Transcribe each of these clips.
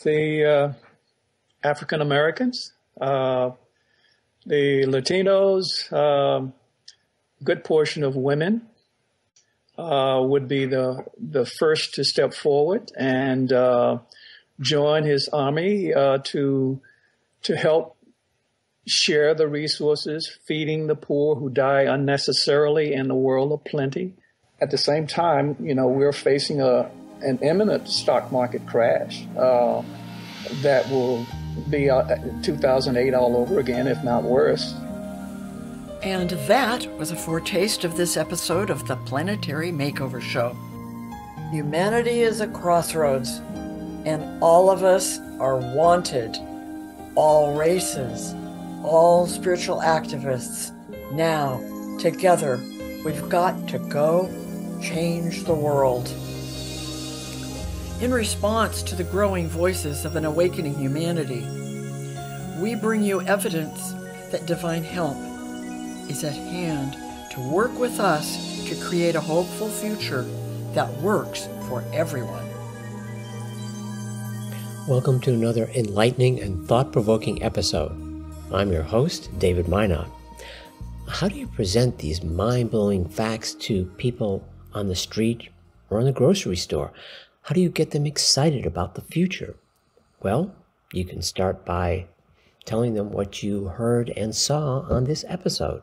The African Americans, the Latinos, good portion of women would be the first to step forward and join his army to help share the resources, feeding the poor who die unnecessarily in the world of plenty. At the same time, we're facing an imminent stock market crash that will be 2008 all over again, if not worse. And that was a foretaste of this episode of the Planetary Makeover Show. Humanity is a crossroads, and all of us are wanted. All races, all spiritual activists. Now, together, we've got to go change the world. In response to the growing voices of an awakening humanity, we bring you evidence that divine help is at hand to work with us to create a hopeful future that works for everyone. Welcome to another enlightening and thought-provoking episode. I'm your host, David Mynott. How do you present these mind-blowing facts to people on the street or in the grocery store? How do you get them excited about the future? Well, you can start by telling them what you heard and saw on this episode.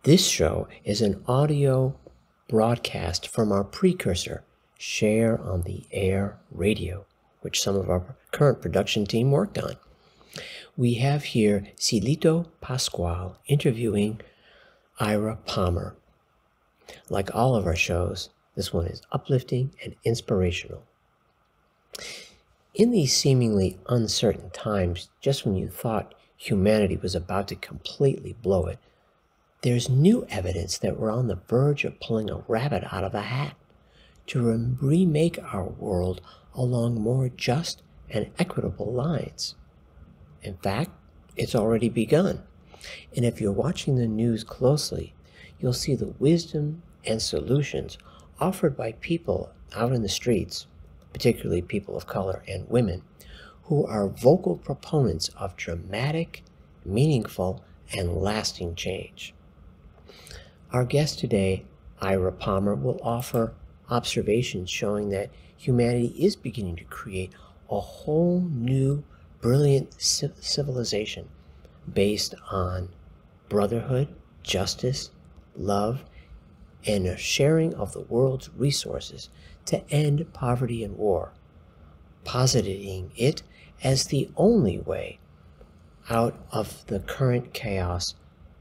This show is an audio broadcast from our precursor, Share-on-the-Air Radio, which some of our current production team worked on. We have here Cielito Pascual interviewing Ira Palmer. Like all of our shows, this one is uplifting and inspirational. In these seemingly uncertain times, just when you thought humanity was about to completely blow it, there's new evidence that we're on the verge of pulling a rabbit out of a hat to remake our world along more just and equitable lines. In fact, it's already begun. And if you're watching the news closely, you'll see the wisdom and solutions offered by people out in the streets, particularly people of color and women, who are vocal proponents of dramatic, meaningful, and lasting change. Our guest today, Ira Palmer, will offer observations showing that humanity is beginning to create a whole new, brilliant civilization based on brotherhood, justice, love, and a sharing of the world's resources to end poverty and war, positing it as the only way out of the current chaos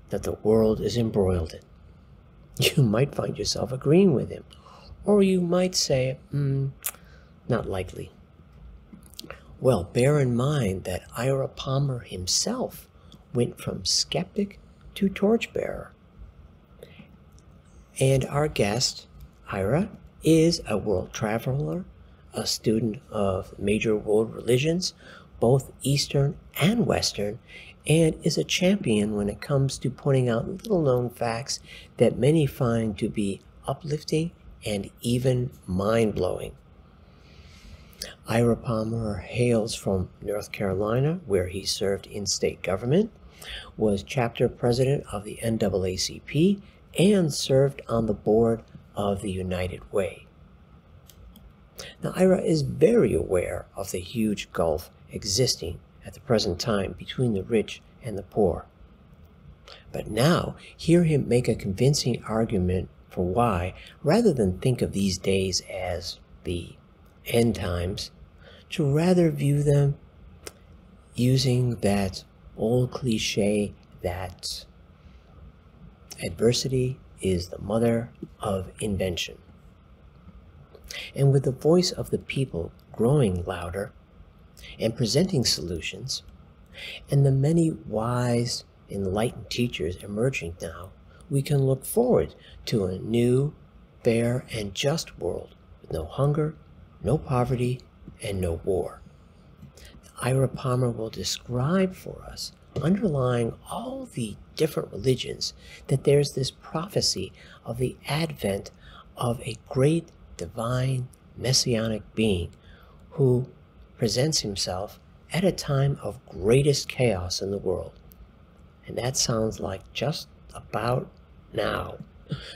that the world is embroiled in. You might find yourself agreeing with him, or you might say, not likely. Well, bear in mind that Ira Palmer himself went from skeptic to torchbearer. And our guest, Ira, is a world traveler, a student of major world religions, both Eastern and Western, and is a champion when it comes to pointing out little-known facts that many find to be uplifting and even mind-blowing. Ira Palmer hails from North Carolina, where he served in state government, was chapter president of the NAACP, and served on the board of the United Way. Now, Ira is very aware of the huge gulf existing at the present time between the rich and the poor. But now, hear him make a convincing argument for why, rather than think of these days as the end times, to rather view them using that old cliche that adversity is the mother of invention. And with the voice of the people growing louder and presenting solutions, and the many wise, enlightened teachers emerging now, we can look forward to a new, fair, and just world with no hunger, no poverty, and no war. Ira Palmer will describe for us, underlying all the different religions, that there's this prophecy of the advent of a great divine messianic being who presents himself at a time of greatest chaos in the world. And that sounds like just about now.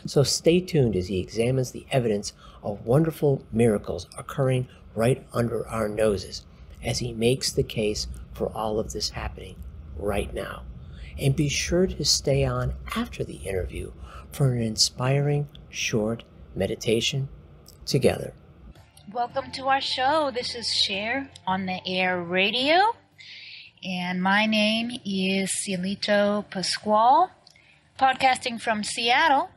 So stay tuned as he examines the evidence of wonderful miracles occurring right under our noses, as he makes the case for all of this happening right now. And be sure to stay on after the interview for an inspiring short meditation together. Welcome to our show. This is Share on the Air Radio, and my name is Cielito Pascual, podcasting from Seattle,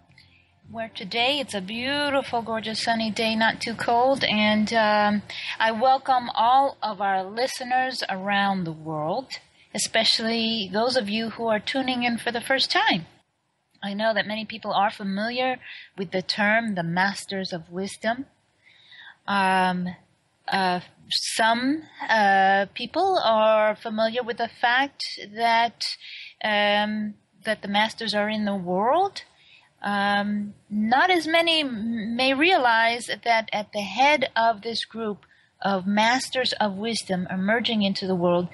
where today it's a beautiful, gorgeous, sunny day, not too cold, and I welcome all of our listeners around the world, especially those of you who are tuning in for the first time. I know that many people are familiar with the term the Masters of Wisdom. Some people are familiar with the fact that that the masters are in the world. Not as many may realize that at the head of this group of Masters of Wisdom emerging into the world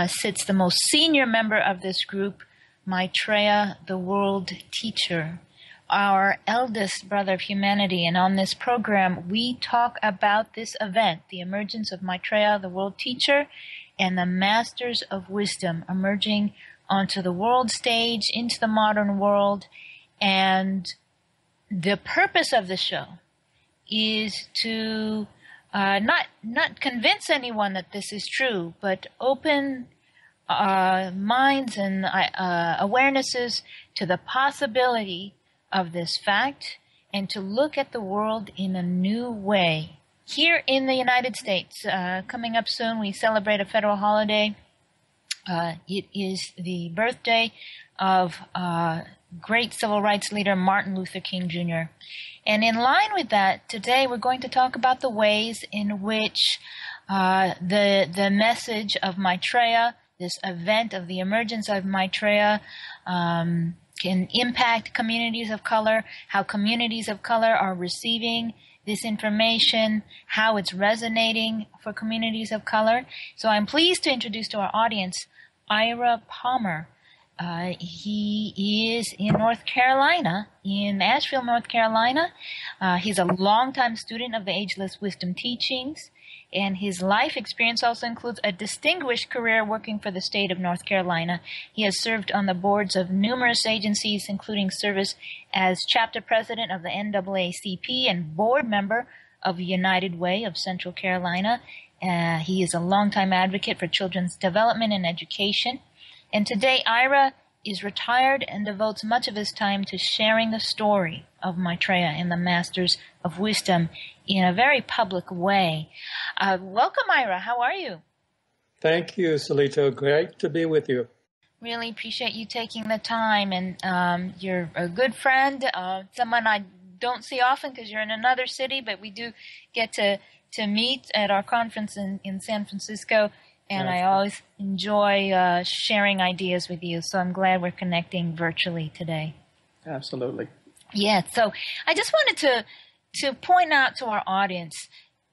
sits the most senior member of this group, Maitreya, the World Teacher, our eldest brother of humanity. And on this program, we talk about this event, the emergence of Maitreya, the World Teacher, and the Masters of Wisdom emerging onto the world stage, into the modern world. And the purpose of the show is to not convince anyone that this is true, but open minds and awarenesses to the possibility of this fact, and to look at the world in a new way. Here in the United States, coming up soon, we celebrate a federal holiday. It is the birthday of great civil rights leader Martin Luther King Jr. And in line with that, today we're going to talk about the ways in which the message of Maitreya, this event of the emergence of Maitreya, can impact communities of color, how communities of color are receiving this information, how it's resonating for communities of color. So I'm pleased to introduce to our audience Ira Palmer. He is in North Carolina, in Asheville, North Carolina. He's a longtime student of the Ageless Wisdom teachings, and his life experience also includes a distinguished career working for the state of North Carolina. He has served on the boards of numerous agencies, including service as chapter president of the NAACP and board member of United Way of Central Carolina. He is a longtime advocate for children's development and education. And today, Ira is retired and devotes much of his time to sharing the story of Maitreya and the Masters of Wisdom in a very public way. Welcome, Ira. How are you? Thank you, Cielito. Great to be with you. Really appreciate you taking the time. And you're a good friend, someone I don't see often because you're in another city, but we do get to meet at our conference in San Francisco. And I always enjoy sharing ideas with you. So I'm glad we're connecting virtually today. Absolutely. Yeah. So I just wanted to point out to our audience,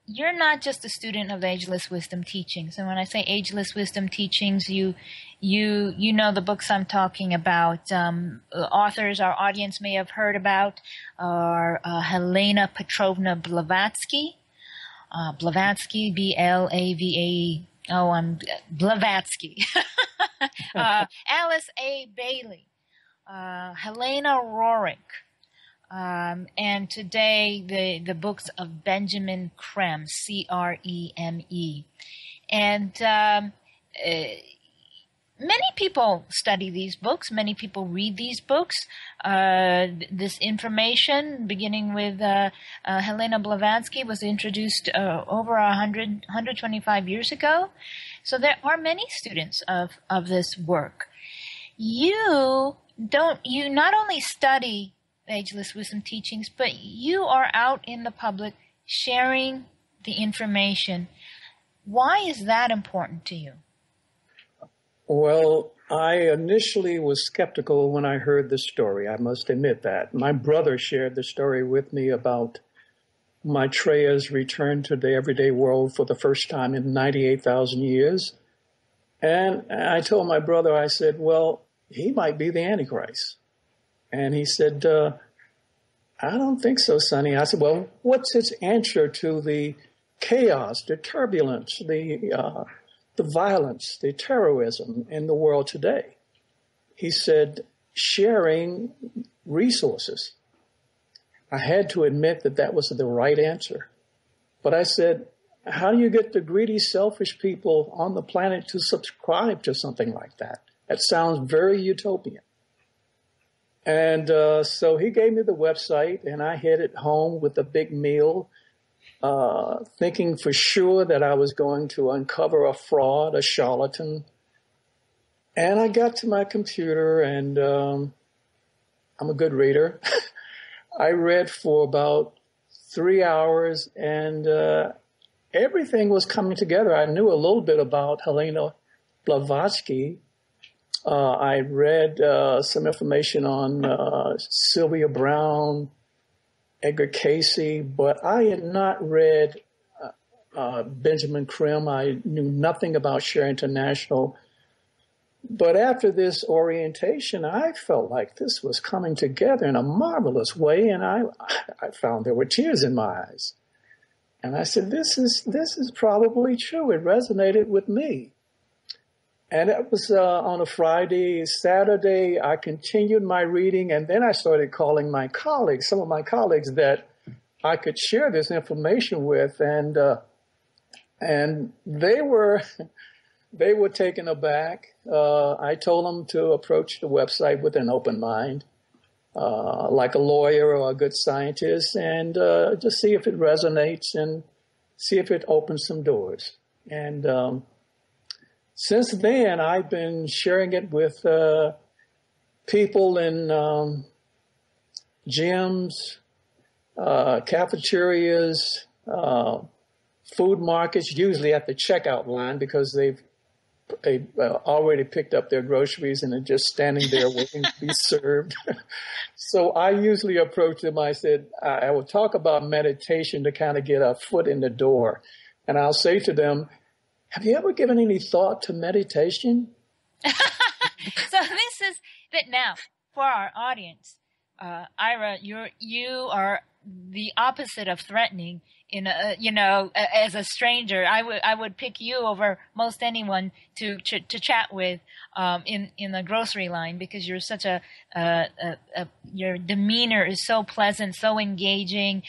you're not just a student of the Ageless Wisdom teachings. And when I say Ageless Wisdom teachings, you know the books I'm talking about. Authors our audience may have heard about are Helena Petrovna Blavatsky. Blavatsky, B-L-A-V-A-E. Blavatsky. Alice A. Bailey, Helena Roerich, and today the books of Benjamin Creme, C-R-E-M-E. And many people study these books. Many people read these books. This information, beginning with Helena Blavatsky, was introduced over 125 years ago. So there are many students of this work. You not only study the Ageless Wisdom teachings, but you are out in the public sharing the information. Why is that important to you? Well, I initially was skeptical when I heard the story. I must admit that. My brother shared the story with me about Maitreya's return to the everyday world for the first time in 98,000 years. And I told my brother, I said, well, he might be the Antichrist. And he said, I don't think so, Sonny. I said, well, what's its answer to the chaos, the turbulence, the violence, the terrorism in the world today? He said, sharing resources. I had to admit that that was the right answer. But I said, how do you get the greedy, selfish people on the planet to subscribe to something like that? That sounds very utopian. And so he gave me the website, and I headed home with a big meal, thinking for sure that I was going to uncover a fraud, a charlatan. And I got to my computer, and I'm a good reader. I read for about 3 hours, and everything was coming together. I knew a little bit about Helena Blavatsky. I read some information on Sylvia Brown, Edgar Casey, but I had not read Benjamin Krim. I knew nothing about Share International. But after this orientation, I felt like this was coming together in a marvelous way, and I found there were tears in my eyes. And I said, this is probably true. It resonated with me. And it was on a Friday. Saturday, I continued my reading, and then I started calling my colleagues, some of my colleagues that I could share this information with, and they were taken aback. I told them to approach the website with an open mind, like a lawyer or a good scientist, and just see if it resonates and see if it opens some doors. And since then, I've been sharing it with people in gyms, cafeterias, food markets, usually at the checkout line because they've already picked up their groceries and are just standing there waiting to be served. So I usually approach them. I said, I will talk about meditation to kind of get a foot in the door. And I'll say to them, have you ever given any thought to meditation? So this is that now for our audience, Ira, you are the opposite of threatening. As a stranger, I would pick you over most anyone to chat with in the grocery line because you're such your demeanor is so pleasant, so engaging.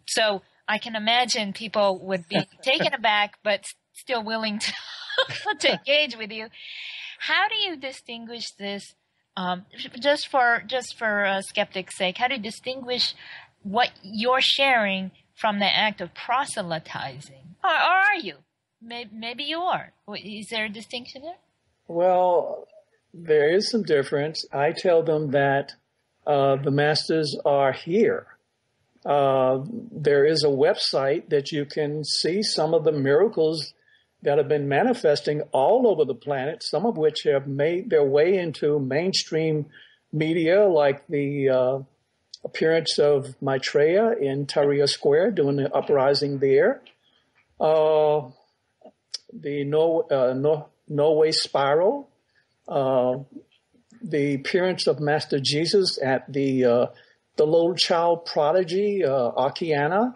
So I can imagine people would be taken aback, but still willing to engage with you. How do you distinguish this? Just for skeptics' sake, how do you distinguish what you're sharing from the act of proselytizing? Or are you? Maybe you are. Is there a distinction there? Well, there is some difference. I tell them that the masters are here. There is a website that you can see some of the miracles that have been manifesting all over the planet, some of which have made their way into mainstream media, like the appearance of Maitreya in Tahrir Square doing the uprising there, the Norway Spiral, the appearance of Master Jesus at the little child prodigy, Akiana,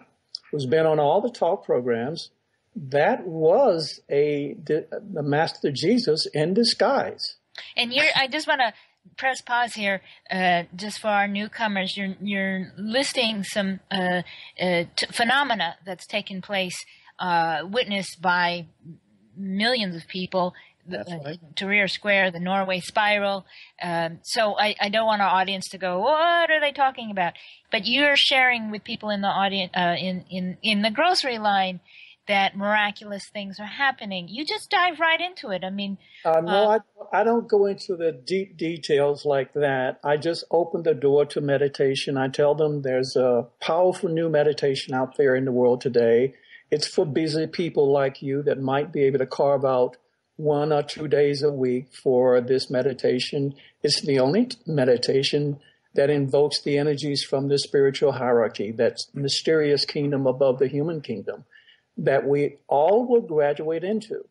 who's been on all the talk programs. That was the Master Jesus in disguise. And I just want to press pause here, just for our newcomers. You're listing some phenomena that's taken place, witnessed by millions of people. Right. Tahrir Square, the Norway Spiral. So I don't want our audience to go, what are they talking about? But you're sharing with people in the audience, in the grocery line, that miraculous things are happening. You just dive right into it. I mean, no, I don't go into the deep details like that. I just open the door to meditation. I tell them there's a powerful new meditation out there in the world today. It's for busy people like you that might be able to carve out 1 or 2 days a week for this meditation. It's the only meditation that invokes the energies from the spiritual hierarchy, that mysterious kingdom above the human kingdom, that we all will graduate into.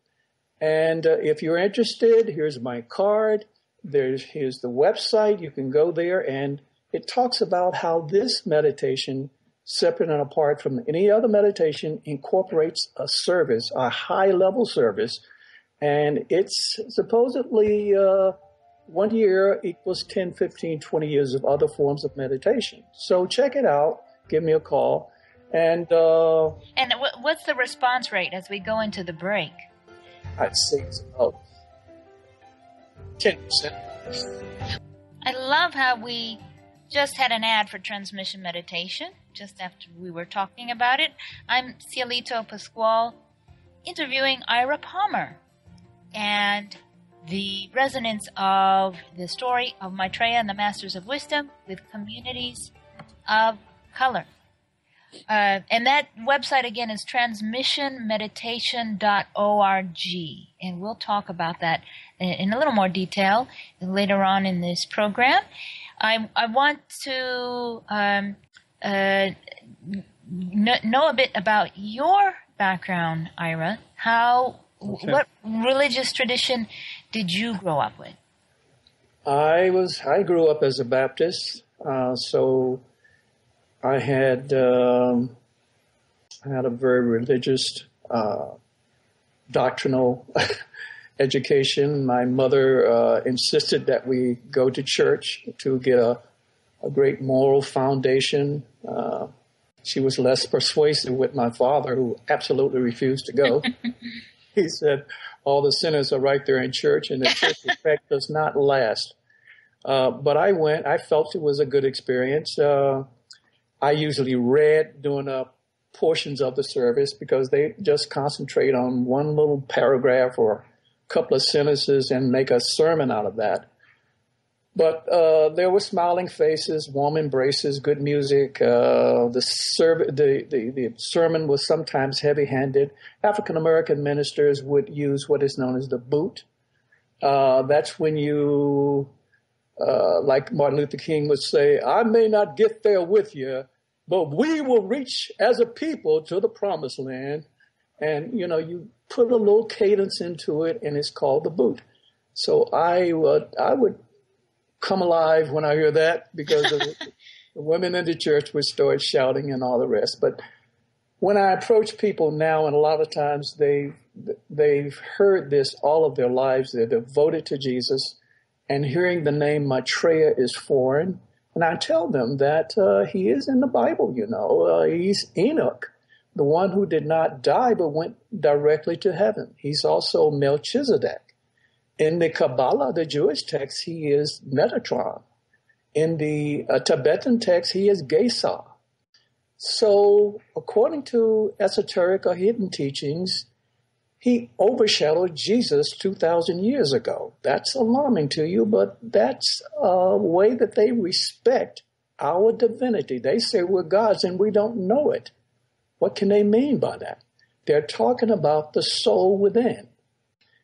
And if you're interested, here's my card. Here's the website. You can go there, and it talks about how this meditation, separate and apart from any other meditation, incorporates a service, a high-level service. And it's supposedly 1 year equals 10, 15, 20 years of other forms of meditation. So check it out. Give me a call. And what's the response rate as we go into the break? I'd say it's about 10%. I love how we just had an ad for transmission meditation just after we were talking about it. I'm Cielito Pascual interviewing Ira Palmer and the resonance of the story of Maitreya and the Masters of Wisdom with communities of color. And that website again is transmissionmeditation.org. And we'll talk about that in a little more detail later on in this program. I want to know a bit about your background, Ira. What religious tradition did you grow up with? I grew up as a Baptist, so I had a very religious, doctrinal education. My mother insisted that we go to church to get a great moral foundation. She was less persuasive with my father, who absolutely refused to go. He said, all the sinners are right there in church, and the church effect does not last. But I went. I felt it was a good experience. I usually read during portions of the service because they just concentrate on one little paragraph or a couple of sentences and make a sermon out of that. But there were smiling faces, warm embraces, good music. The sermon was sometimes heavy-handed. African-American ministers would use what is known as the boot. That's when you, like Martin Luther King would say, I may not get there with you, but we will reach as a people to the promised land. And, you put a little cadence into it, and it's called the boot. So I would come alive when I hear that because of the women in the church would start shouting and all the rest. But when I approach people now, and a lot of times they've heard this all of their lives, they're devoted to Jesus, and hearing the name Maitreya is foreign. And I tell them that he is in the Bible, he's Enoch, the one who did not die but went directly to heaven. He's also Melchizedek. In the Kabbalah, the Jewish text, he is Metatron. In the Tibetan text, he is Gesar. So, according to esoteric or hidden teachings, he overshadowed Jesus 2,000 years ago. That's alarming to you, but that's a way that they respect our divinity. They say we're gods and we don't know it. What can they mean by that? They're talking about the soul within.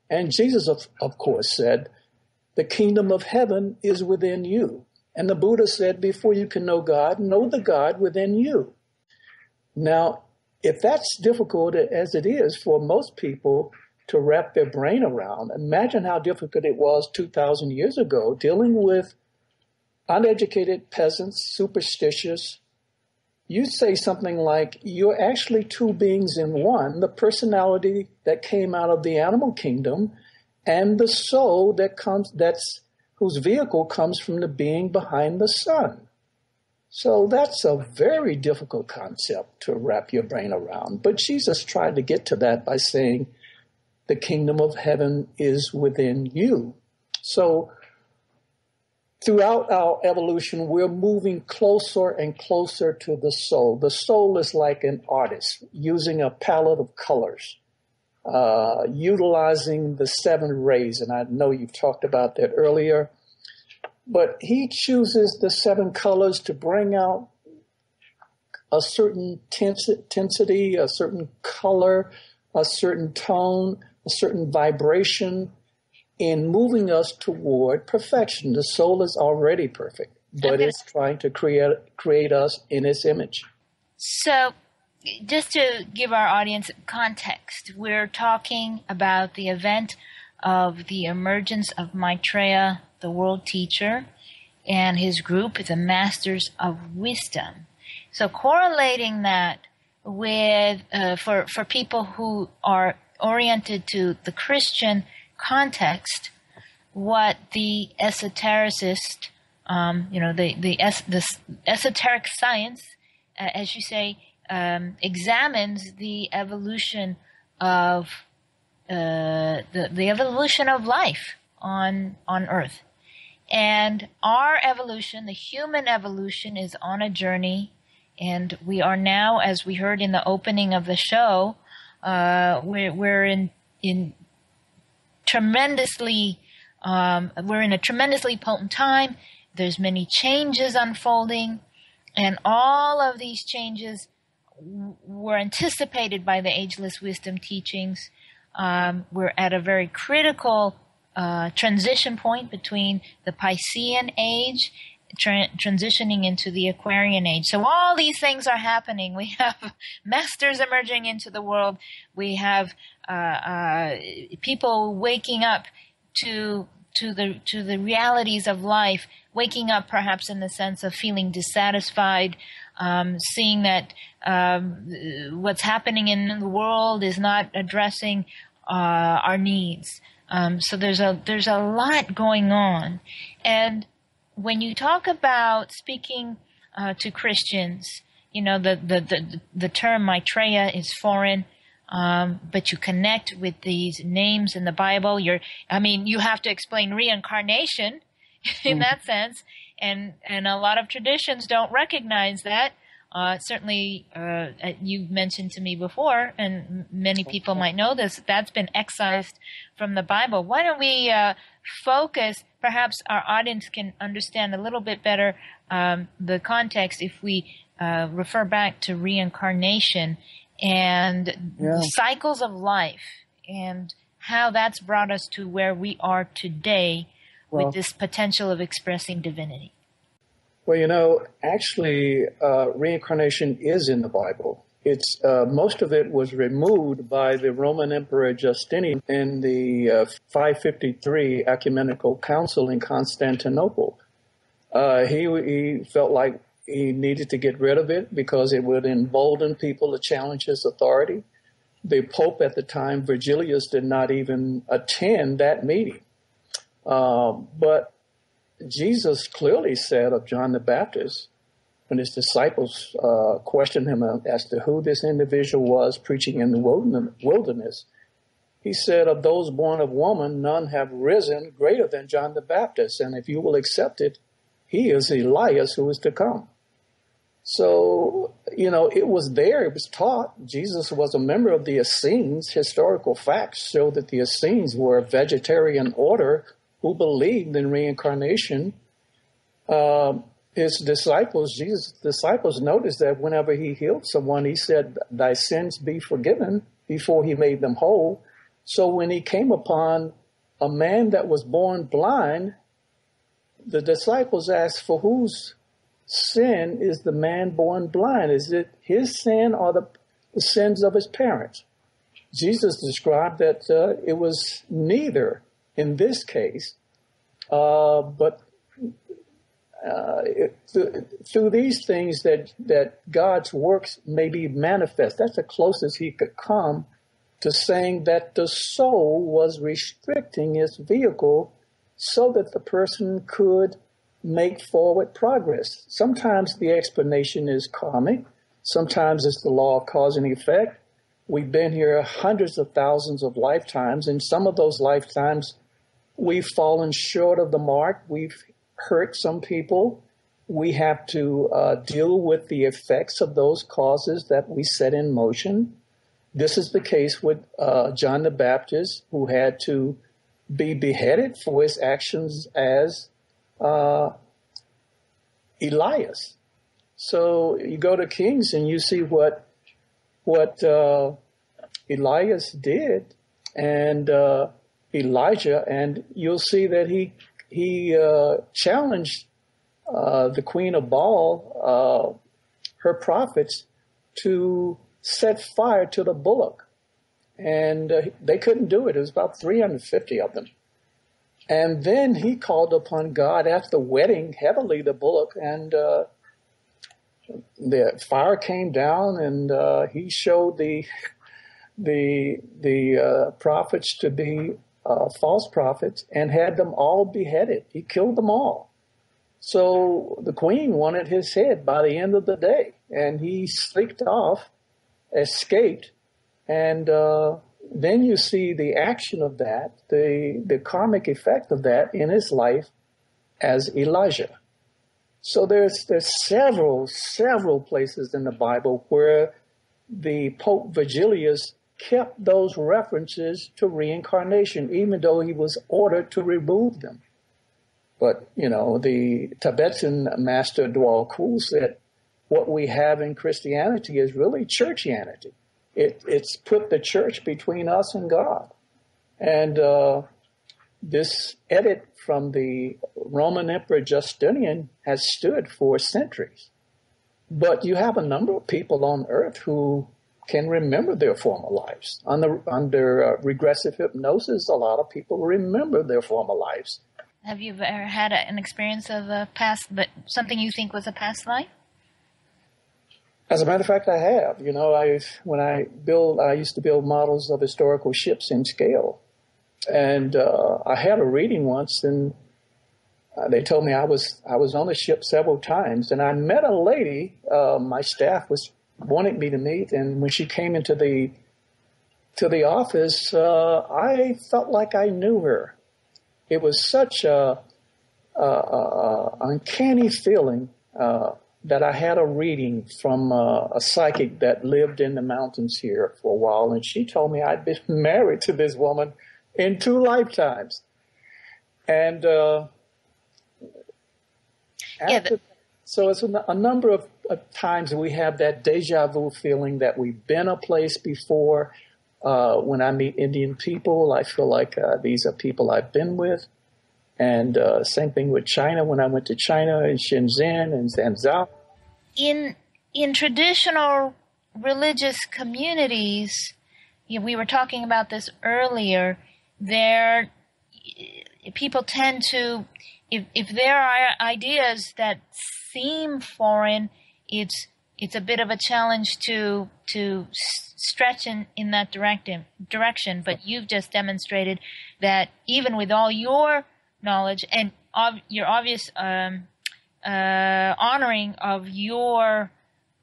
And Jesus, of course, said, the kingdom of heaven is within you. And the Buddha said, before you can know the God within you. Now, if that's difficult as it is for most people to wrap their brain around, imagine how difficult it was 2,000 years ago dealing with uneducated peasants, superstitious. You'd say something like, you're actually two beings in one, the personality that came out of the animal kingdom and the soul whose vehicle comes from the being behind the sun. So that's a very difficult concept to wrap your brain around. But Jesus tried to get to that by saying, the kingdom of heaven is within you. So throughout our evolution, we're moving closer and closer to the soul. The soul is like an artist using a palette of colors, utilizing the 7 rays. And I know you've talked about that earlier. But he chooses the 7 colors to bring out a certain intensity, a certain color, a certain tone, a certain vibration, in moving us toward perfection. The soul is already perfect. but it's trying to create us in its image. So, just to give our audience context, we're talking about the event of the emergence of Maitreya, the world teacher, and his group, the Masters of Wisdom. So correlating that with, for people who are oriented to the Christian context, what the esotericist, the esoteric science, as you say, examines the evolution of the evolution of life on Earth. And our evolution, the human evolution, is on a journey, and we are now, as we heard in the opening of the show, we're in a tremendously potent time. There's many changes unfolding, and all of these changes were anticipated by the Ageless Wisdom teachings. We're at a very critical transition point between the Piscean age, transitioning into the Aquarian age. So all these things are happening. We have masters emerging into the world. We have people waking up to the realities of life, waking up perhaps in the sense of feeling dissatisfied, seeing that what's happening in the world is not addressing our needs. So there's a lot going on. And when you talk about speaking to Christians, the term Maitreya is foreign, but you connect with these names in the Bible. You have to explain reincarnation in that sense, and a lot of traditions don't recognize that. Certainly, you've mentioned to me before, and many people might know this, that's been excised from the Bible. Why don't we focus, perhaps our audience can understand a little bit better the context if we refer back to reincarnation and the cycles of life and how that's brought us to where we are today with this potential of expressing divinity. Well, actually, reincarnation is in the Bible. It's most of it was removed by the Roman Emperor Justinian in the 553 Ecumenical Council in Constantinople. He felt like he needed to get rid of it because it would embolden people to challenge his authority. The Pope at the time, Virgilius, did not even attend that meeting. But Jesus clearly said of John the Baptist, when his disciples questioned him as to who this individual was preaching in the wilderness, he said, of those born of woman, none have risen greater than John the Baptist. And if you will accept it, he is Elias who is to come. So, it was there. It was taught. Jesus was a member of the Essenes. Historical facts show that the Essenes were a vegetarian order who believed in reincarnation. Jesus' disciples noticed that whenever he healed someone, he said, thy sins be forgiven, before he made them whole. So when he came upon a man that was born blind, the disciples asked, for whose sin is the man born blind? Is it his sin or the sins of his parents? Jesus described that it was neither in this case, but through these things that God's works may be manifest. That's the closest he could come to saying that the soul was restricting its vehicle so that the person could make forward progress. Sometimes the explanation is karmic. Sometimes it's the law of cause and effect. We've been here hundreds of thousands of lifetimes. In some of those lifetimes, we've fallen short of the mark. We've hurt some people. We have to deal with the effects of those causes that we set in motion. This is the case with John the Baptist, who had to be beheaded for his actions as Elias. So you go to Kings and you see what Elias did and Elijah, and you'll see that he challenged the Queen of Baal, her prophets, to set fire to the bullock. And they couldn't do it. It was about 350 of them. And then he called upon God after wetting heavily the bullock, and the fire came down, and he showed the prophets to be false prophets and had them all beheaded. He killed them all. So the queen wanted his head by the end of the day, and he sneaked off, escaped, and then you see the action of that, the karmic effect of that in his life as Elijah. So there's several places in the Bible where the Pope Vigilius kept those references to reincarnation, even though he was ordered to remove them. But, the Tibetan master Dwal Kul said, what we have in Christianity is really churchianity. It's put the church between us and God. And this edit from the Roman Emperor Justinian has stood for centuries. But you have a number of people on earth who can remember their former lives. Under regressive hypnosis, a lot of people remember their former lives. Have you ever had an experience of a past, but something you think was a past life? As a matter of fact, I have. I used to build models of historical ships in scale. And I had a reading once, and they told me I was on the ship several times. And I met a lady my staff wanted me to meet. And when she came into the office, I felt like I knew her. It was such a uncanny feeling that I had a reading from a psychic that lived in the mountains here for a while, and she told me I'd been married to this woman in 2 lifetimes. And so it's a number of times we have that deja vu feeling that we've been a place before. When I meet Indian people, I feel like these are people I've been with. And same thing with China. When I went to China and Shenzhen and Zanzhou. In traditional religious communities, we were talking about this earlier. People tend to, if there are ideas that seem foreign, it's a bit of a challenge to stretch in that direction. But you've just demonstrated that even with all your knowledge and your obvious honoring of your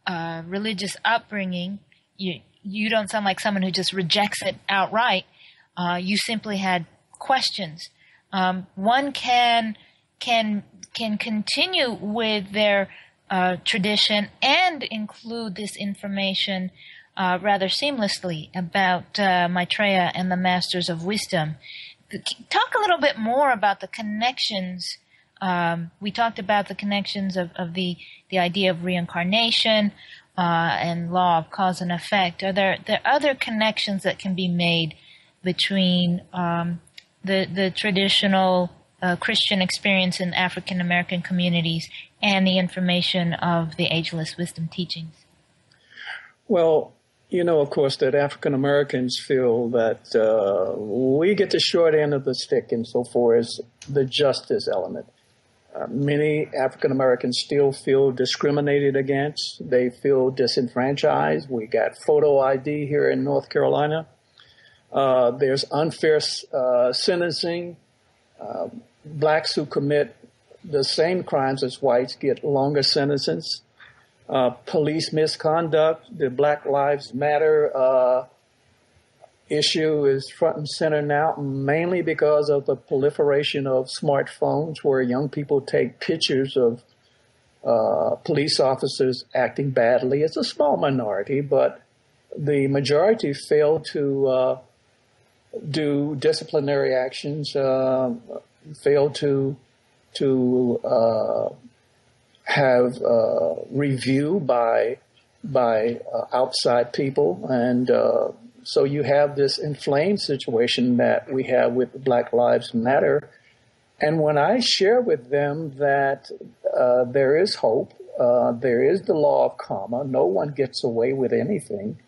religious upbringing, you don't sound like someone who just rejects it outright. You simply had questions. One can continue with their tradition and include this information rather seamlessly about Maitreya and the Masters of Wisdom. Talk a little bit more about the connections. We talked about the connections of the idea of reincarnation and law of cause and effect. Are there other connections that can be made between the traditional Christian experience in African American communities and the information of the Ageless Wisdom teachings? Well, of course, that African Americans feel that we get the short end of the stick insofar as the justice element. Many African Americans still feel discriminated against. They feel disenfranchised. We got photo ID here in North Carolina. There's unfair sentencing. Blacks who commit the same crimes as whites get longer sentences. Police misconduct, the Black Lives Matter issue is front and center now, mainly because of the proliferation of smartphones where young people take pictures of police officers acting badly. It's a small minority, but the majority fail to do disciplinary actions, fail to have review by outside people, and so you have this inflamed situation that we have with Black Lives Matter. And when I share with them that there is hope. There is the law of karma. No one gets away with anything.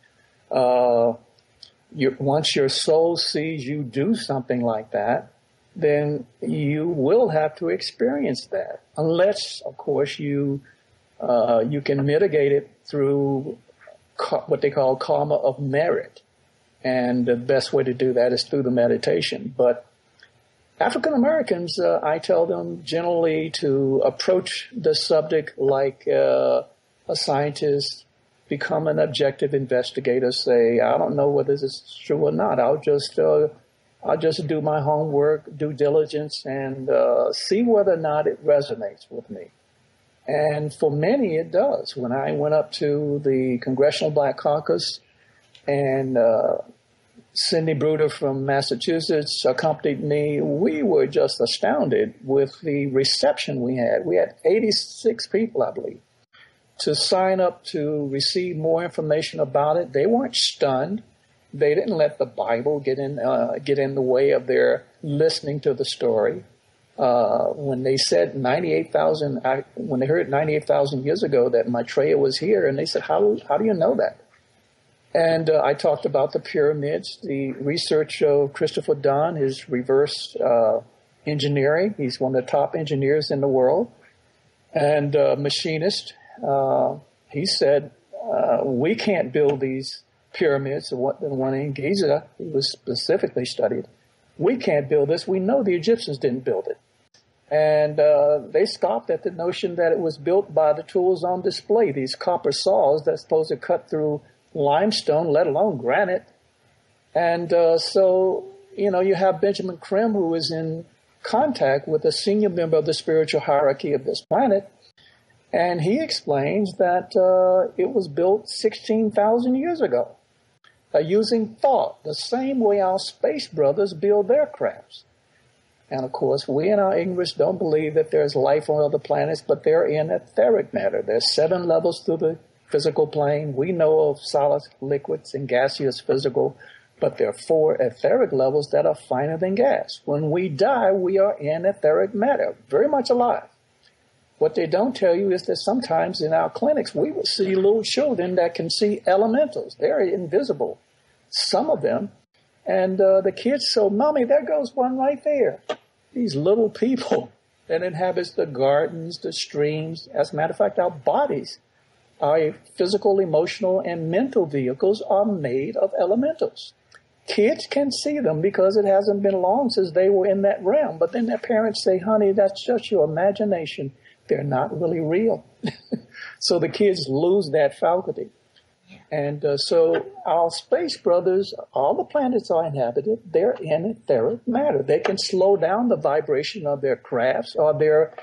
Once your soul sees you do something like that, then you will have to experience that. Unless, of course, you can mitigate it through what they call karma of merit. And the best way to do that is through the meditation. But African Americans, I tell them generally to approach the subject like a scientist, become an objective investigator, say, I don't know whether this is true or not. I'll just do my homework, due diligence, and see whether or not it resonates with me. And for many, it does. When I went up to the Congressional Black Caucus and Cindy Bruder from Massachusetts accompanied me, we were just astounded with the reception we had. We had 86 people, I believe, to sign up to receive more information about it. They weren't stunned. They didn't let the Bible get in the way of their listening to the story. When they said 98,000, when they heard 98,000 years ago that Maitreya was here, and they said, how do you know that? And I talked about the pyramids, the research of Christopher Dunn, his reverse engineering. He's one of the top engineers in the world, and machinist. He said, we can't build these pyramids, the one in Giza, he was specifically studied. We can't build this. We know the Egyptians didn't build it. And they scoffed at the notion that it was built by the tools on display, these copper saws that's supposed to cut through limestone, let alone granite. And so, you have Benjamin Krim, who is in contact with a senior member of the spiritual hierarchy of this planet. And he explains that it was built 16,000 years ago using thought, the same way our space brothers build their crafts. And, of course, we in our English don't believe that there's life on other planets, but they're in etheric matter. There's 7 levels through the physical plane. We know of solid, liquids, and gaseous physical, but there are 4 etheric levels that are finer than gas. When we die, we are in etheric matter, very much alive. What they don't tell you is that sometimes in our clinics, we will see little children that can see elementals. They're invisible, some of them. And the kids say, Mommy, there goes one right there. These little people that inhabit the gardens, the streams. As a matter of fact, our bodies, our physical, emotional, and mental vehicles are made of elementals. Kids can see them because it hasn't been long since they were in that realm. But then their parents say, honey, that's just your imagination. They're not really real. So the kids lose that faculty. And so our space brothers, all the planets are inhabited. They're in etheric matter. They can slow down the vibration of their crafts or their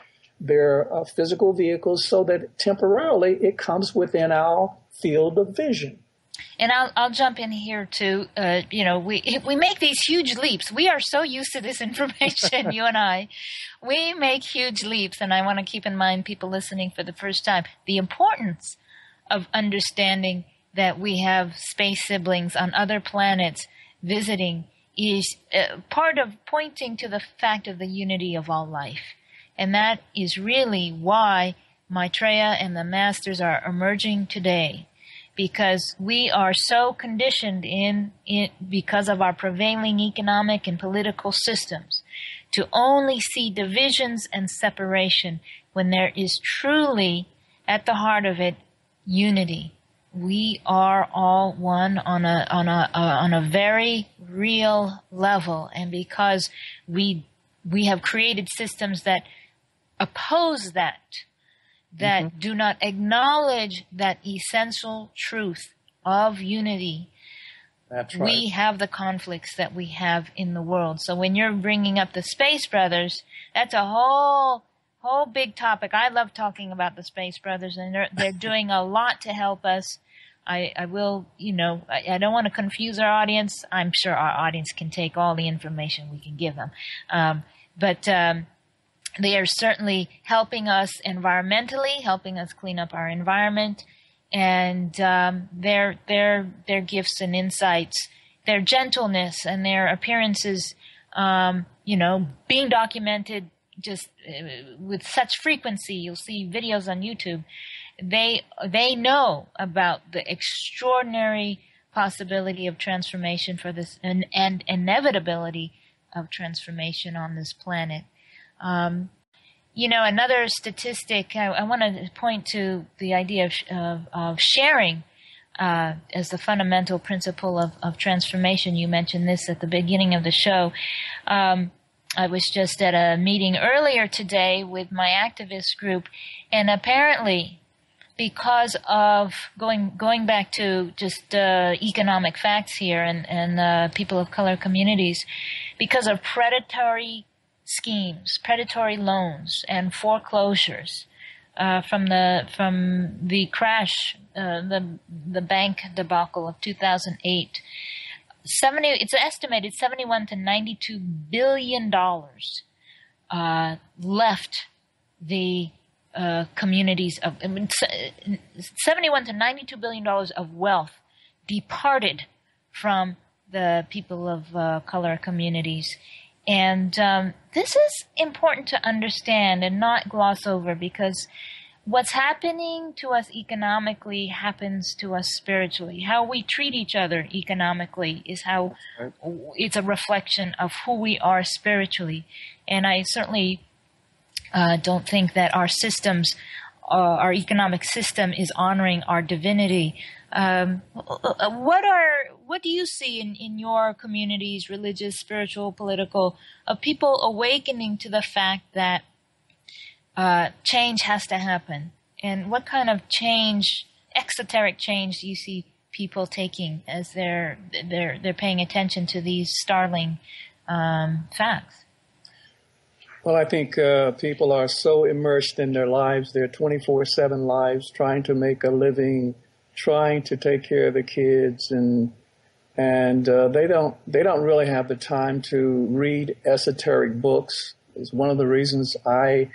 physical vehicles so that temporarily it comes within our field of vision. And I'll jump in here too. We make these huge leaps. We are so used to this information, you and I. We make huge leaps, and I want to keep in mind people listening for the first time the importance of understanding that we have space siblings on other planets visiting is part of pointing to the fact of the unity of all life. And that is really why Maitreya and the Masters are emerging today, because we are so conditioned because of our prevailing economic and political systems to only see divisions and separation when there is truly, at the heart of it, unity. We are all one on a very real level, and because we have created systems that oppose that do not acknowledge that essential truth of unity. That's right. We have the conflicts that we have in the world. So when you're bringing up the Space Brothers, that's a whole big topic. I love talking about the Space Brothers, and they're doing a lot to help us. I will, I don't want to confuse our audience. I'm sure our audience can take all the information we can give them. But they are certainly helping us environmentally, helping us clean up our environment, and their gifts and insights, their gentleness and their appearances, being documented just with such frequency. You'll see videos on YouTube. They know about the extraordinary possibility of transformation for this and inevitability of transformation on this planet. Another statistic, I want to point to the idea of sharing as the fundamental principle of transformation. You mentioned this at the beginning of the show. I was just at a meeting earlier today with my activist group, and apparently, because of going back to just economic facts here and people of color communities, because of predatory schemes, predatory loans, and foreclosures from the crash, the bank debacle of 2008. It's estimated $71 to $92 billion left the communities of 71 to $92 billion of wealth departed from the people of color communities. And this is important to understand and not gloss over, because what's happening to us economically happens to us spiritually. How we treat each other economically is how it's a reflection of who we are spiritually. And I certainly don't think that our systems, our economic system, is honoring our divinity. What do you see in your communities, religious, spiritual, political, of people awakening to the fact that change has to happen? And what kind of change, exoteric change, do you see people taking as they're paying attention to these startling facts? Well, I think people are so immersed in their lives, their 24/7 lives, trying to make a living, trying to take care of the kids, and they don't really have the time to read esoteric books. It's one of the reasons I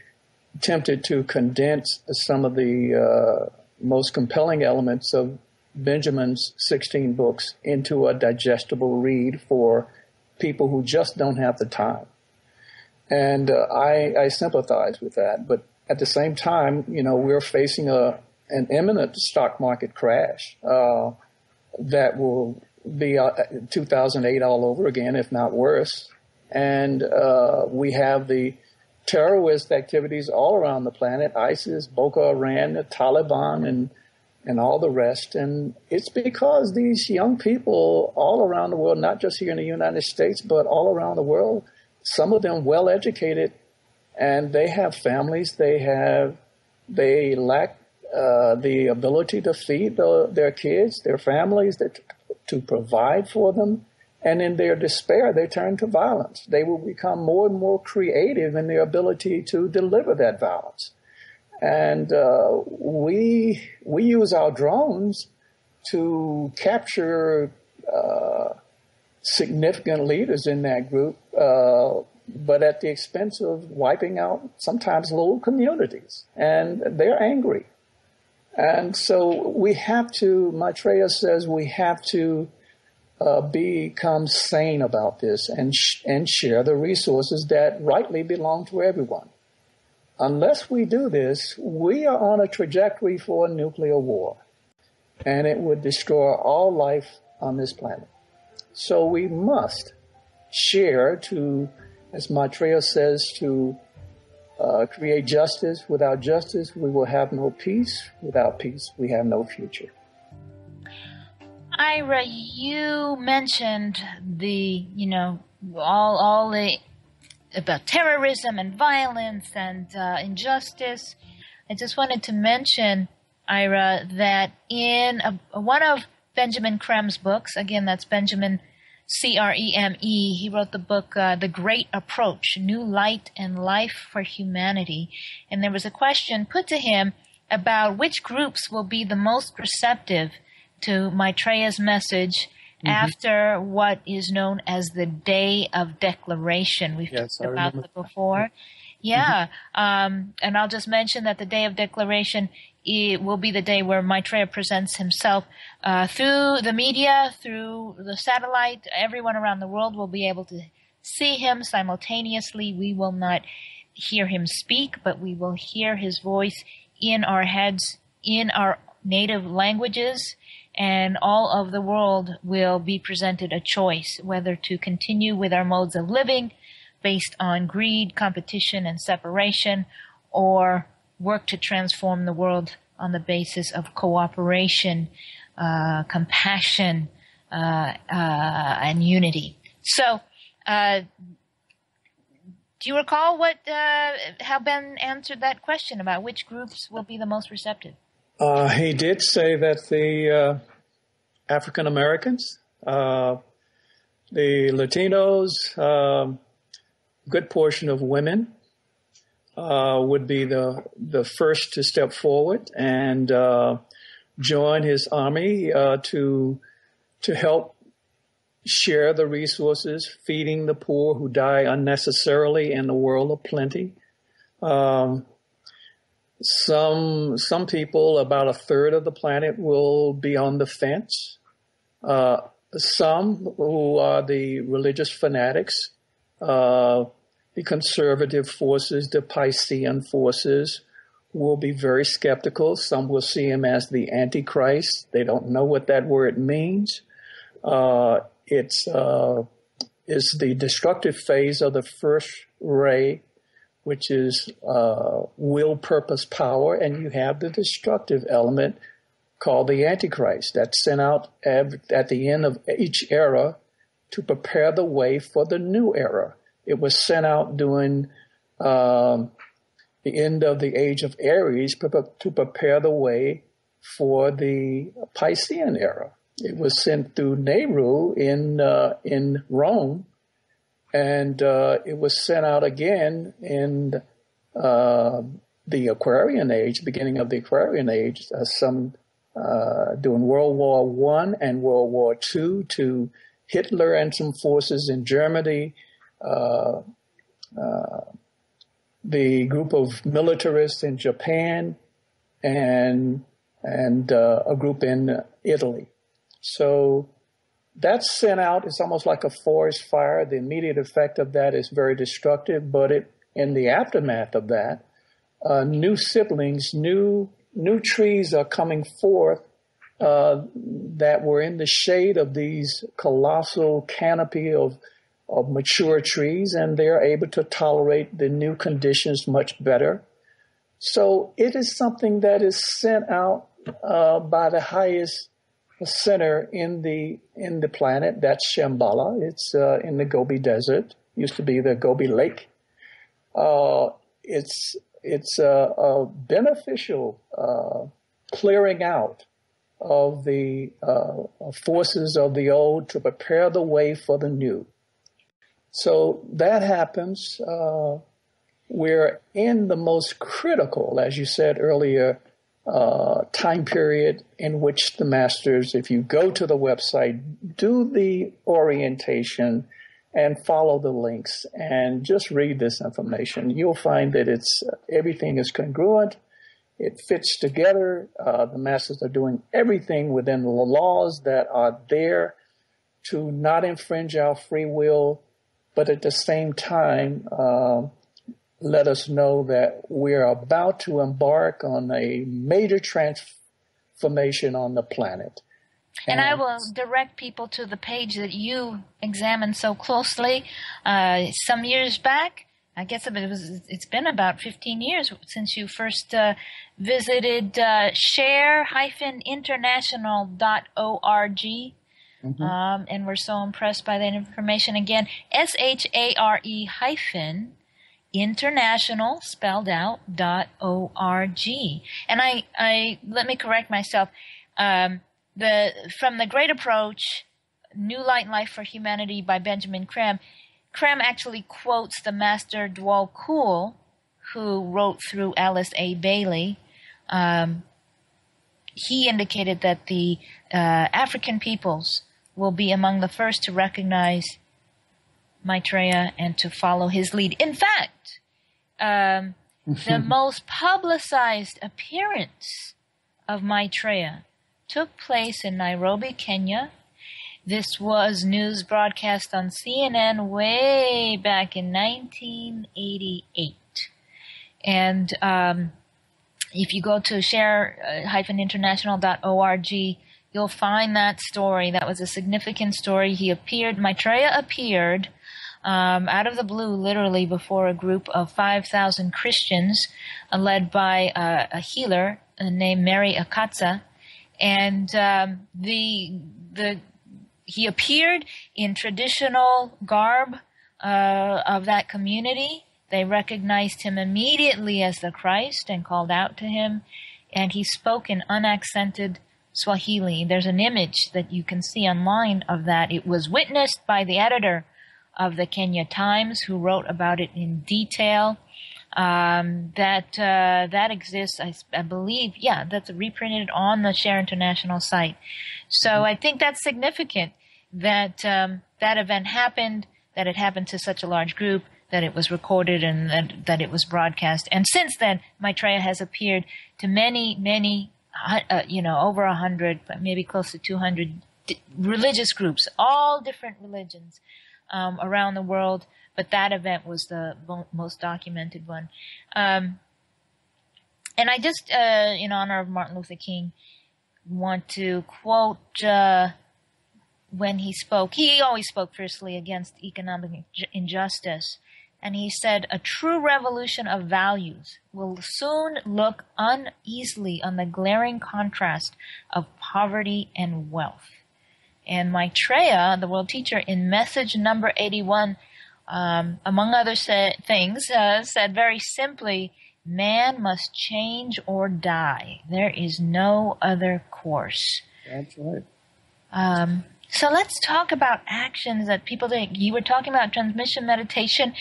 attempted to condense some of the most compelling elements of Benjamin's 16 books into a digestible read for people who just don't have the time. And I sympathize with that. But at the same time, we're facing an imminent stock market crash that will be 2008 all over again, if not worse. And we have the terrorist activities all around the planet, ISIS, Boko Haram, the Taliban, and all the rest. And it's because these young people all around the world, not just here in the United States, but all around the world, some of them well educated, and they have families. They lack the ability to feed their kids, their families, to provide for them. And in their despair, they turn to violence. They will become more and more creative in their ability to deliver that violence. And we use our drones to capture significant leaders in that group, but at the expense of wiping out sometimes little communities. And they're angry. And so we have to, Maitreya says, we have to become sane about this and share the resources that rightly belong to everyone. Unless we do this, we are on a trajectory for a nuclear war, and it would destroy all life on this planet. So we must share to, as Maitreya says, to create justice. Without justice, we will have no peace. Without peace, we have no future. Ira, you mentioned all the about terrorism and violence and injustice. I just wanted to mention, Ira, that in one of Benjamin Crem's books, again, that's Benjamin Creme, he wrote the book, The Great Approach, New Light and Life for Humanity. And there was a question put to him about which groups will be the most receptive to Maitreya's message after what is known as the Day of Declaration. We've talked about that before. Yeah. And I'll just mention that the Day of Declaration, it will be the day where Maitreya presents himself through the media, through the satellite. Everyone around the world will be able to see him simultaneously. We will not hear him speak, but we will hear his voice in our heads, in our native languages, and all of the world will be presented a choice whether to continue with our modes of living based on greed, competition, and separation, or work to transform the world on the basis of cooperation, compassion, and unity. So, do you recall how Ben answered that question about which groups will be the most receptive? He did say that the African Americans, the Latinos, good portion of women would be the first to step forward and join his army to help share the resources, feeding the poor who die unnecessarily in the world of plenty. Some people, about a third of the planet, will be on the fence. Some who are the religious fanatics, the conservative forces, the Piscean forces, will be very skeptical. Some will see him as the Antichrist. They don't know what that word means. It's the destructive phase of the first ray, which is will, purpose, power, and you have the destructive element called the Antichrist that's sent out at the end of each era to prepare the way for the new era. It was sent out during the end of the age of Aries to prepare the way for the Piscean era. It was sent through Nehru in Rome, and it was sent out again in the Aquarian age, beginning of the Aquarian age, during World War I and World War II to Hitler and some forces in Germany, the group of militarists in Japan, and a group in Italy. So that's sent out. It's almost like a forest fire. The immediate effect of that is very destructive, but in the aftermath of that, new siblings, new trees are coming forth that were in the shade of these colossal canopy of mature trees, and they're able to tolerate the new conditions much better. So it is something that is sent out by the highest center in the planet. That's Shambhala. It's in the Gobi Desert. Used to be the Gobi Lake. It's a beneficial clearing out of the forces of the old to prepare the way for the new. So that happens. We're in the most critical, as you said earlier, time period in which the masters, if you go to the website, do the orientation and follow the links and just read this information. You'll find that everything is congruent. It fits together. The masters are doing everything within the laws that are there to not infringe our free will, but at the same time, let us know that we're about to embark on a major transformation on the planet. And I will direct people to the page that you examined so closely some years back. I guess it's been about 15 years since you first visited Share-International.org. Mm-hmm. And we're so impressed by that information. Again, SHARE-International, spelled out, .org. And I let me correct myself. From the Great Approach, New Light and Life for Humanity by Benjamin Creme actually quotes the Master Dwal Kul, who wrote through Alice A. Bailey. He indicated that the African peoples will be among the first to recognize Maitreya and to follow his lead. In fact, the most publicized appearance of Maitreya took place in Nairobi, Kenya. This was news broadcast on CNN way back in 1988. And if you go to Share-International.org, you'll find that story. That was a significant story. Maitreya appeared out of the blue, literally, before a group of 5,000 Christians led by a healer named Mary Akatsa. And he appeared in traditional garb of that community. They recognized him immediately as the Christ and called out to him. And he spoke in unaccented Swahili. There's an image that you can see online of that. It was witnessed by the editor of the Kenya Times, who wrote about it in detail. That exists, I believe. Yeah, that's reprinted on the Share International site. So I think that's significant that that event happened, that it happened to such a large group, that it was recorded, and that it was broadcast. And since then, Maitreya has appeared to many, over 100, maybe close to 200 religious groups, all different religions around the world. But that event was the most documented one. And I just, in honor of Martin Luther King, want to quote when he spoke. He always spoke fiercely against economic injustice. And he said, "A true revolution of values will soon look uneasily on the glaring contrast of poverty and wealth." And Maitreya, the world teacher, in message number 81, among other things, said very simply, "Man must change or die. There is no other course." That's right. So let's talk about actions that people take. You were talking about transmission meditation,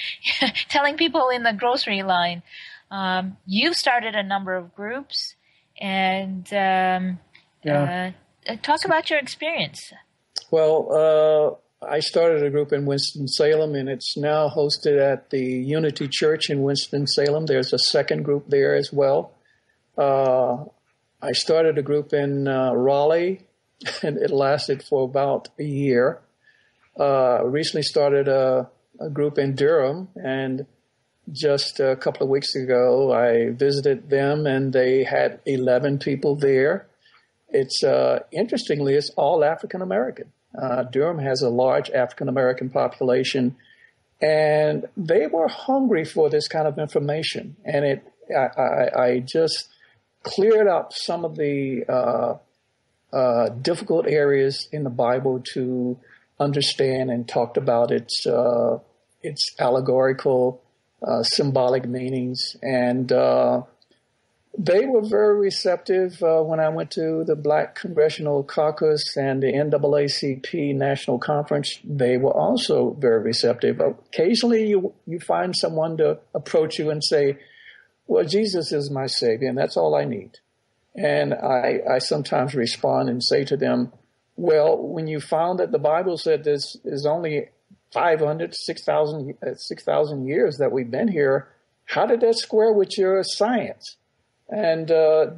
telling people in the grocery line. You've started a number of groups, and talk about your experience. Well, I started a group in Winston-Salem, and it's now hosted at the Unity Church in Winston-Salem. There's a second group there as well. I started a group in Raleigh, and it lasted for about a year. Recently started a group in Durham, and just a couple of weeks ago, I visited them, and they had 11 people there. It's interestingly, it's all African American. Durham has a large African American population, and they were hungry for this kind of information. And I just cleared up some of the difficult areas in the Bible to understand, and talked about its allegorical, symbolic meanings. And they were very receptive when I went to the Black Congressional Caucus and the NAACP National Conference. They were also very receptive. Occasionally you find someone to approach you and say, "Well, Jesus is my Savior, and that's all I need." And I sometimes respond and say to them, "Well, when you found that the Bible said this is only 500, 6,000 years that we've been here, how did that square with your science? And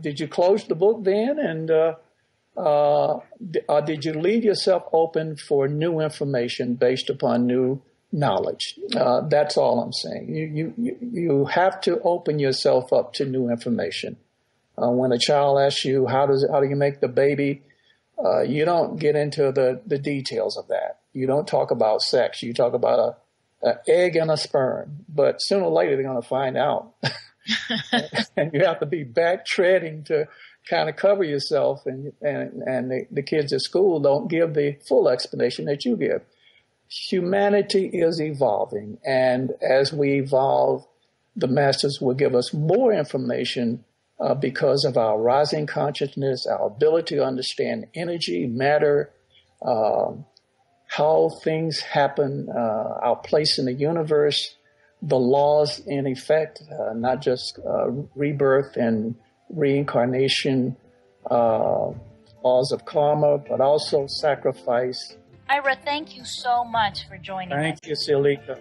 did you close the book then? And did you leave yourself open for new information based upon new knowledge?" That's all I'm saying. You have to open yourself up to new information. When a child asks you, how do you make the baby? You don't get into the details of that. You don't talk about sex. You talk about an egg and a sperm. But sooner or later, they're going to find out. And you have to be back treading to kind of cover yourself. And the kids at school don't give the full explanation that you give. Humanity is evolving. And as we evolve, the masters will give us more information because of our rising consciousness, our ability to understand energy, matter, how things happen, our place in the universe, the laws in effect, not just rebirth and reincarnation, laws of karma, but also sacrifice. Ira, thank you so much for joining us. Thank you, Cielito.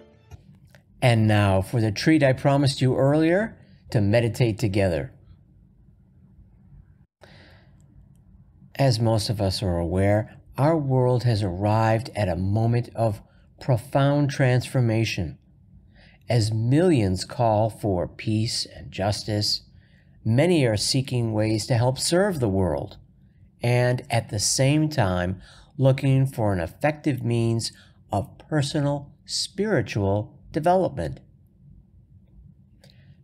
And now for the treat I promised you earlier, to meditate together. As most of us are aware, our world has arrived at a moment of profound transformation. As millions call for peace and justice, many are seeking ways to help serve the world, and at the same time looking for an effective means of personal spiritual development.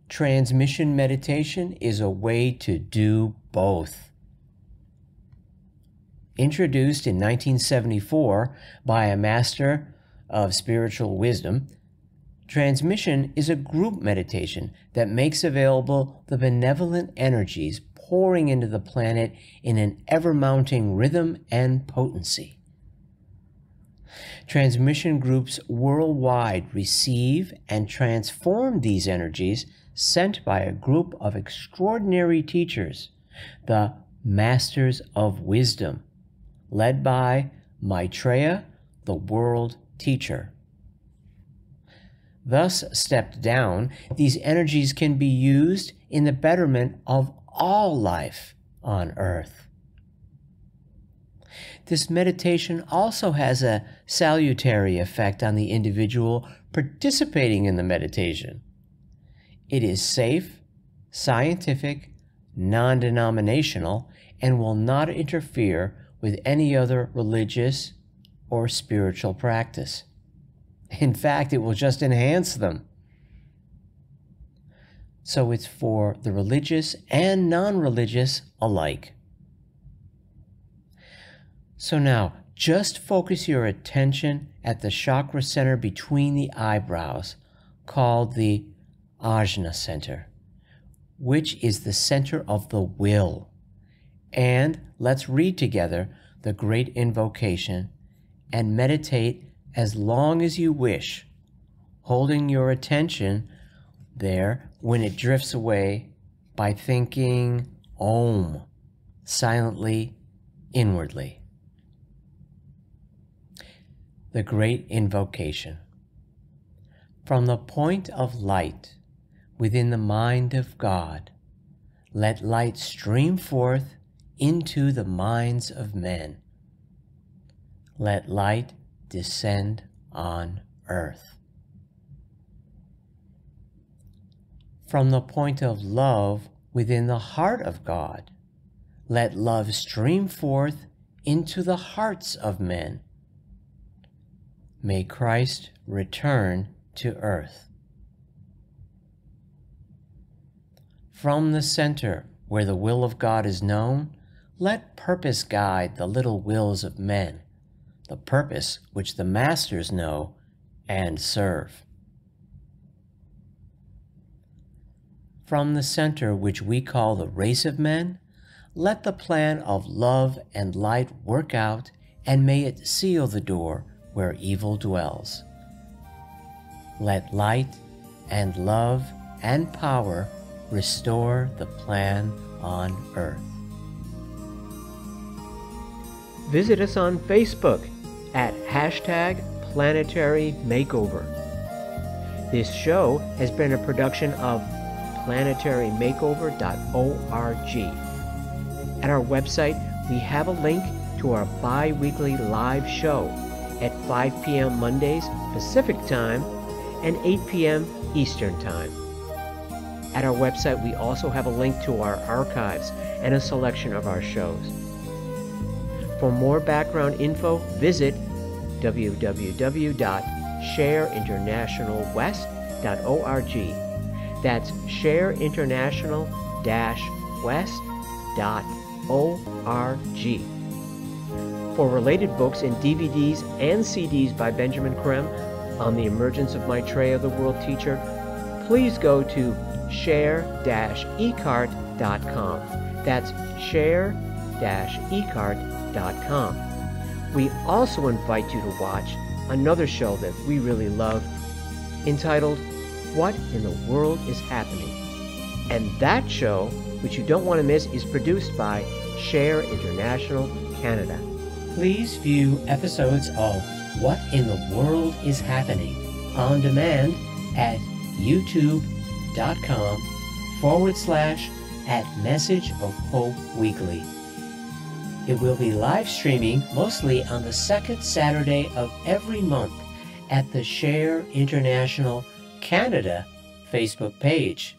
Transmission meditation is a way to do both. Introduced in 1974 by a master of spiritual wisdom, transmission is a group meditation that makes available the benevolent energies pouring into the planet in an ever-mounting rhythm and potency. Transmission groups worldwide receive and transform these energies sent by a group of extraordinary teachers, the Masters of Wisdom, led by Maitreya, the World Teacher. Thus stepped down, these energies can be used in the betterment of all life on Earth. This meditation also has a salutary effect on the individual participating in the meditation. It is safe, scientific, non-denominational, and will not interfere with any other religious or spiritual practice. In fact, it will just enhance them. So it's for the religious and non-religious alike. So now, just focus your attention at the chakra center between the eyebrows, called the Ajna Center, which is the center of the will. And let's read together the great invocation and meditate as long as you wish, holding your attention there when it drifts away by thinking Om, silently, inwardly. The great invocation. From the point of light within the mind of God, let light stream forth into the minds of men. Let light descend on earth. From the point of love within the heart of God, let love stream forth into the hearts of men. May Christ return to earth. From the center where the will of God is known, let purpose guide the little wills of men, the purpose which the masters know and serve. From the center which we call the race of men, let the plan of love and light work out, and may it seal the door where evil dwells. Let light and love and power restore the plan on earth. Visit us on Facebook at #Planetary Makeover. This show has been a production of planetarymakeover.org. At our website, we have a link to our bi-weekly live show at 5 p.m. Mondays Pacific Time and 8 p.m. Eastern Time. At our website, we also have a link to our archives and a selection of our shows. For more background info, visit www.Share-International.west.org. That's Share-International-west.org. For related books and DVDs and CDs by Benjamin Creme on the emergence of Maitreya, the World Teacher, please go to share-ecart.com. That's share-ecart.com. We also invite you to watch another show that we really love, entitled What in the World is Happening? And that show, which you don't want to miss, is produced by Share International Canada. Please view episodes of What in the World is Happening on demand at youtube.com/@Message of Hope Weekly. It will be live streaming mostly on the second Saturday of every month at the Share International Canada Facebook page.